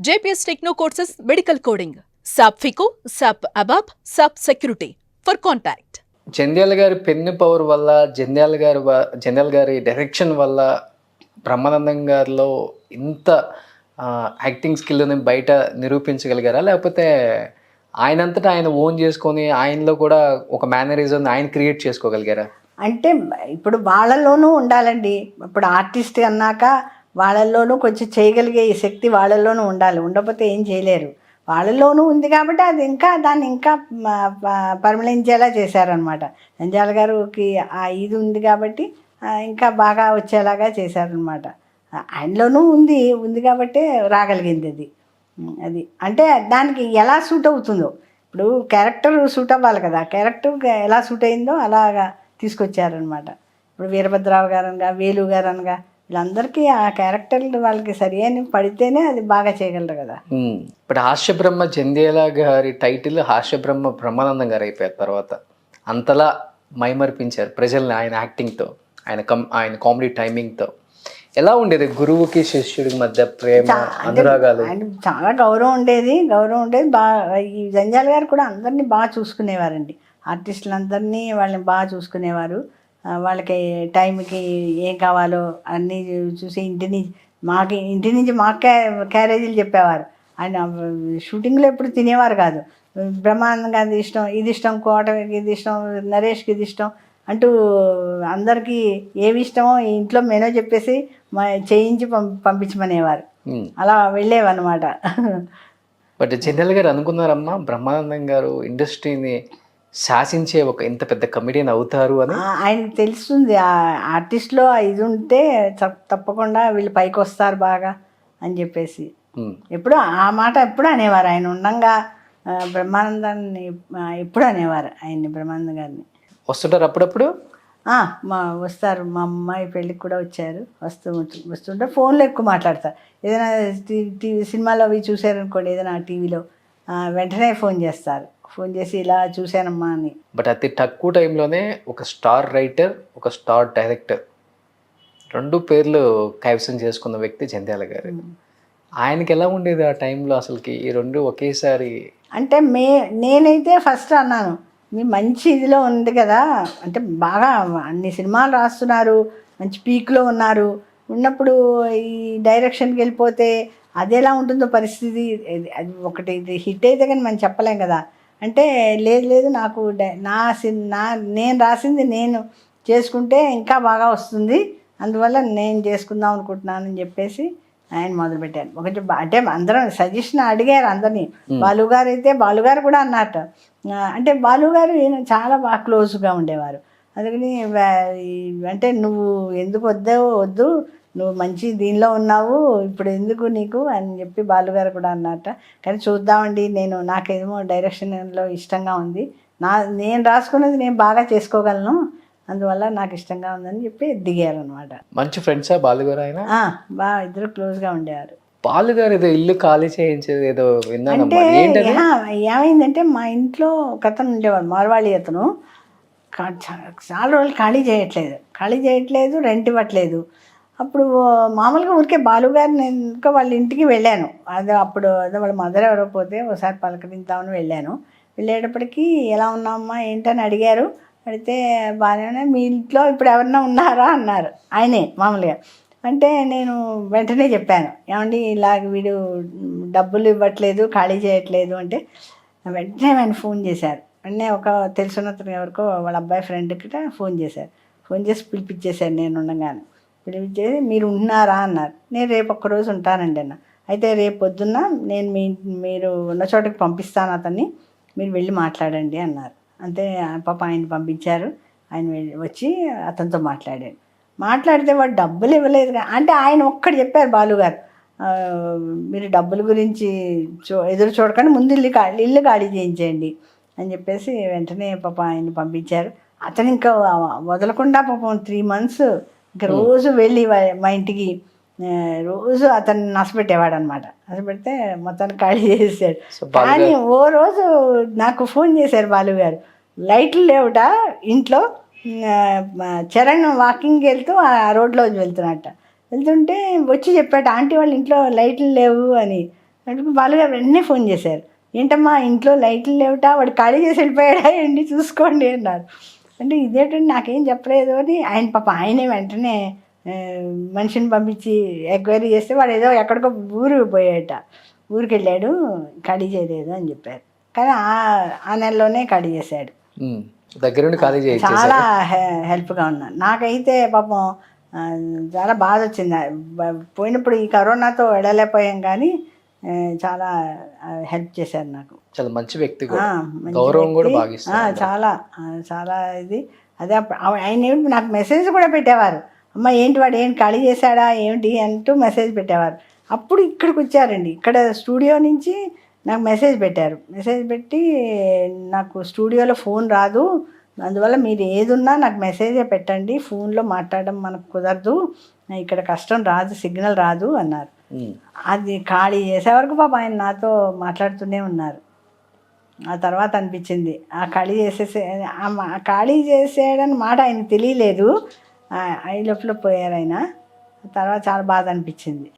JPS Techno courses medical coding. SAP FICO, SAP ABAP, SAP Security. For contact. Jandhyala గారి pen power వల్ల జంధ్యాల గారి direction వల్ల బ్రహ్మానందం గారిలో ఇంత యాక్టింగ్ స్కిల్ని బయట నిరూపించగలిగారా, లేకపోతే ఆయనంతటా ఆయన ఓన్ చేసుకొని ఆయనలో కూడా ఒక మేనరిజం ఆయన క్రియేట్ చేసుకోగలిగారా? అంటే ఇప్పుడు వాళ్ళలోనూ ఉండాలండి. ఇప్పుడు ఆర్టిస్ట్ అన్నాక వాళ్ళల్లోనూ కొంచెం చేయగలిగే ఈ శక్తి వాళ్ళల్లోనూ ఉండాలి. ఉండకపోతే ఏం చేయలేరు. వాళ్ళలోనూ ఉంది కాబట్టి అది దాన్ని ఇంకా పరిమళించేలా చేశారనమాట. జంధ్యాల గారికి ఆ ఇది ఉంది కాబట్టి ఇంకా బాగా వచ్చేలాగా చేశారనమాట. ఆయనలోనూ ఉంది కాబట్టి రాగలిగింది అది అంటే దానికి ఎలా సూట్ అవుతుందో. ఇప్పుడు క్యారెక్టర్ సూట్ అవ్వాలి కదా, క్యారెక్టర్ ఎలా సూట్ అయిందో అలాగా తీసుకొచ్చారనమాట. ఇప్పుడు వీరభద్రరావు గారు అనగా, వేలు గారు అనగా, వీళ్ళందరికీ ఆ క్యారెక్టర్లు వాళ్ళకి సరి అని పడితేనే అది బాగా చేయగలరు కదా. ఇప్పుడు హాస్యబ్రహ్మ జంధ్యాల గారి టైటిల్ హాస్యబ్రహ్మ బ్రహ్మానందం గారు అయిపోయారు. తర్వాత అంతలా మైమర్పించారు ప్రజల్ని ఆయన యాక్టింగ్తో, ఆయన కామెడీ టైమింగ్తో. ఎలా ఉండేది గురువుకి శిష్యుడికి మధ్య ప్రేమ అనురాగాలు? చాలా గౌరవం ఉండేది. బాగా ఈ జంధ్యాల గారు కూడా అందరినీ బాగా చూసుకునేవారండి. ఆర్టిస్టులందరినీ వాళ్ళని బాగా చూసుకునేవారు. వాళ్ళకి టైంకి ఏం కావాలో అన్నీ చూసి ఇంటి నుంచి మాకు క్యారేజీలు చెప్పేవారు. ఆయన షూటింగ్లో ఎప్పుడు తినేవారు కాదు. బ్రహ్మానందం గారి ఇష్టం, ఇది ఇష్టం, కోటకి ఇది ఇష్టం, నరేష్కి ఇది ఇష్టం అంటూ అందరికీ ఏవి ఇష్టమో ఇంట్లో మెనూ చెప్పేసి చేయించి పంపించమనేవారు. అలా వెళ్ళేవన్నమాట. బట్ జనరల్ గారు అనుకున్నారమ్మా బ్రహ్మానందం గారు ఇండస్ట్రీని శాసించే ఒక ఇంత పెద్ద కమెడియన్ అవుతారు అని? ఆయనకు తెలుస్తుంది ఆర్టిస్ట్లో ఇది ఉంటే తప్పకుండా వీళ్ళు పైకి వస్తారు బాగా అని చెప్పేసి ఎప్పుడు ఆ మాట ఎప్పుడు అనేవారు. ఆయన ఉండంగా బ్రహ్మానందాన్ని ఎప్పుడు అనేవారు ఆయన్ని, బ్రహ్మానందం గారిని. వస్తుంటారు అప్పుడప్పుడు? వస్తారు. మా అమ్మాయి పెళ్ళికి కూడా వచ్చారు. వస్తుంటే ఫోన్లో ఎక్కువ మాట్లాడతారు. ఏదైనా సినిమాలో అవి చూసారనుకోండి, ఏదైనా టీవీలో వెంటనే ఫోన్ చేస్తారు. ఫోన్ చేసి ఇలా చూశానమ్మా అని. బట్ అతి తక్కువ టైంలోనే ఒక స్టార్ రైటర్, ఒక స్టార్ డైరెక్టర్, 2 పేర్లు కైవసం చేసుకున్న వ్యక్తి జంధ్యాల గారు. ఆయనకి ఎలా ఉండేది ఆ టైంలో అసలుకి ఈ 2 ఒకేసారి? అంటే నేనైతే ఫస్ట్ అన్నాను, మీ మంచి ఇదిలో ఉంది కదా, అంటే బాగా అన్ని సినిమాలు రాస్తున్నారు, మంచి పీక్లో ఉన్నప్పుడు ఈ డైరెక్షన్కి వెళ్ళిపోతే అది ఎలా ఉంటుందో పరిస్థితి. అది ఒకటి ఇది హిట్ అయితే కానీ మనం చెప్పలేం కదా. అంటే లేదు నాకు నేను రాసింది నేను చేసుకుంటే ఇంకా బాగా వస్తుంది, అందువల్ల నేను చేసుకుందాం అనుకుంటున్నానని చెప్పేసి ఆయన మొదలుపెట్టారు. అంటే అందరం సజెషన్ అడిగారు అందరినీ. బాలుగారు అయితే బాలుగారు కూడా అన్నట్టు. అంటే బాలుగారు చాలా బాగా క్లోజ్గా ఉండేవారు. అందుకని అంటే నువ్వు ఎందుకు వద్దు, నువ్వు మంచి దీనిలో ఉన్నావు, ఇప్పుడు ఎందుకు నీకు అని చెప్పి బాలుగారు కూడా అన్నట్ట. కానీ చూద్దామండి, నాకేమో డైరెక్షన్లో ఇష్టంగా ఉంది, నేను రాసుకున్నది నేను బాగా చేసుకోగలను, అందువల్ల నాకు ఇష్టంగా ఉందని చెప్పి దిగారు అనమాట. మంచి ఫ్రెండ్సా బాలుగారు ఆయన? బాగా ఇద్దరు క్లోజ్గా ఉండేవారు. బాలుగారు ఏదో ఇల్లు ఖాళీ చేయించేది ఏదో విన్నాను. అంటే ఏమైందంటే మా ఇంట్లో ఒక అతను ఉండేవాడు, మార్వాళి అతను. చాలా రోజులు ఖాళీ చేయట్లేదు, రెంట్ ఇవ్వట్లేదు. అప్పుడు మామూలుగా ఊరికే బాలుగారిని ఇంకా వాళ్ళ ఇంటికి వెళ్ళాను. అప్పుడు వాళ్ళ మదర్ ఎవరో పోతే ఒకసారి పలకరించామని వెళ్ళేటప్పటికీ ఎలా ఉన్నామమ్మా ఏంటని అడిగారు. అడిగితే బాగానే, మీ ఇంట్లో ఇప్పుడు ఎవరన్నా ఉన్నారా అన్నారు ఆయనే మామూలుగా. అంటే నేను వెంటనే చెప్పాను, ఏమండి ఇలాగ వీడు డబ్బులు ఇవ్వట్లేదు, ఖాళీ చేయట్లేదు అంటే. వెంటనే ఆయన ఫోన్ చేశారు. వెంటనే ఒక తెలుసున్నతను ఎవరికో వాళ్ళ అబ్బాయి ఫ్రెండ్కి ఫోన్ చేసి పిలిపించేశారు. నేను ఉండగానే పిలిపించేసి మీరు ఉన్నారా అన్నారు. నేను రేపు ఒక్కరోజు ఉంటానండి అన్న. అయితే రేపు పొద్దున్న నేను మీరు ఉన్న చోటకి పంపిస్తాను అతన్ని, మీరు వెళ్ళి మాట్లాడండి అన్నారు. అంతే పాప ఆయన పంపించారు. ఆయన వచ్చి అతనితో మాట్లాడితే వాడు డబ్బులు ఇవ్వలేదు. అంటే ఆయన ఒక్కడు చెప్పారు బాలుగారు, మీరు డబ్బుల గురించి ఎదురు చూడకండి, ముందు ఇల్లు ఖాళీ చేయించేయండి అని చెప్పేసి వెంటనే పాప ఆయన పంపించారు. అతను ఇంకా వదలకుండా పాపం 3 months ఇంకా రోజు వెళ్ళి మా ఇంటికి రోజు అతన్ని నష్టపెట్టేవాడు అనమాట. నష్టపెడితే మొత్తాన్ని ఖాళీ చేసేసాడు. కానీ ఓ రోజు నాకు ఫోన్ చేశారు బాలుగారు, లైట్లు లేవుట ఇంట్లో, చరణ్ వాకింగ్కి వెళ్తూ ఆ రోడ్లో వెళ్తున్నట్ట. వెళ్తుంటే వచ్చి చెప్పాట, ఆంటీ వాళ్ళ ఇంట్లో లైట్లు లేవు అని. అంటే బాలుగారు వెంటనే ఫోన్ చేశారు, ఏంటమ్మా ఇంట్లో లైట్లు లేవుటా, వాడు ఖాళీ చేసి వెళ్ళిపోయాడా ఏంటి చూసుకోండి అన్నారు. అంటే ఇదేంటంటే నాకేం చెప్పలేదు అని ఆయన పాప ఆయనే వెంటనే మనిషిని పంపించి ఎంక్వైరీ చేస్తే వాడు ఏదో ఎక్కడికో ఊరికి పోయాట, ఊరికి వెళ్ళాడు, ఖాళీ చేయలేదు అని చెప్పారు. కానీ ఆ నెలలోనే ఖాళీ చేశాడు. దగ్గరుండి ఖాళీ చేసి చాలా హెల్ప్గా ఉన్నాను. నాకైతే పాపం చాలా బాధ వచ్చింది. పోయినప్పుడు ఈ కరోనాతో వెళ్ళలేకపోయాం కానీ చాలా హెల్ప్ చేశారు నాకు. చాలా మంచి వ్యక్తి కూడా, గౌరవం కూడా బాగా ఇస్తారు. చాలా చాలా ఇది అదే ఆయన ఏమిటి నాకు మెసేజ్ కూడా పెట్టేవారు, అమ్మ ఏంటి వాడు ఏంటి ఖాళీ చేశాడా ఏమిటి అంటూ మెసేజ్ పెట్టేవారు. అప్పుడు ఇక్కడికి వచ్చారండి, ఇక్కడ స్టూడియో నుంచి నాకు మెసేజ్ పెట్టారు. మెసేజ్ పెట్టి నాకు స్టూడియోలో ఫోన్ రాదు, అందువల్ల మీరు ఏదున్నా నాకు మెసేజే పెట్టండి, ఫోన్లో మాట్లాడడం మనకు కుదరదు, ఇక్కడ కష్టం రాదు, సిగ్నల్ రాదు అన్నారు. అది ఖాళీ చేసే వరకు పాప ఆయన నాతో మాట్లాడుతూనే ఉన్నారు. ఆ తర్వాత అనిపించింది ఆ ఖాళీ చేసేయడని మాట ఆయనకు తెలియలేదు, ఐ లోపల పోయారు ఆయన. తర్వాత చాలా బాధ అనిపించింది.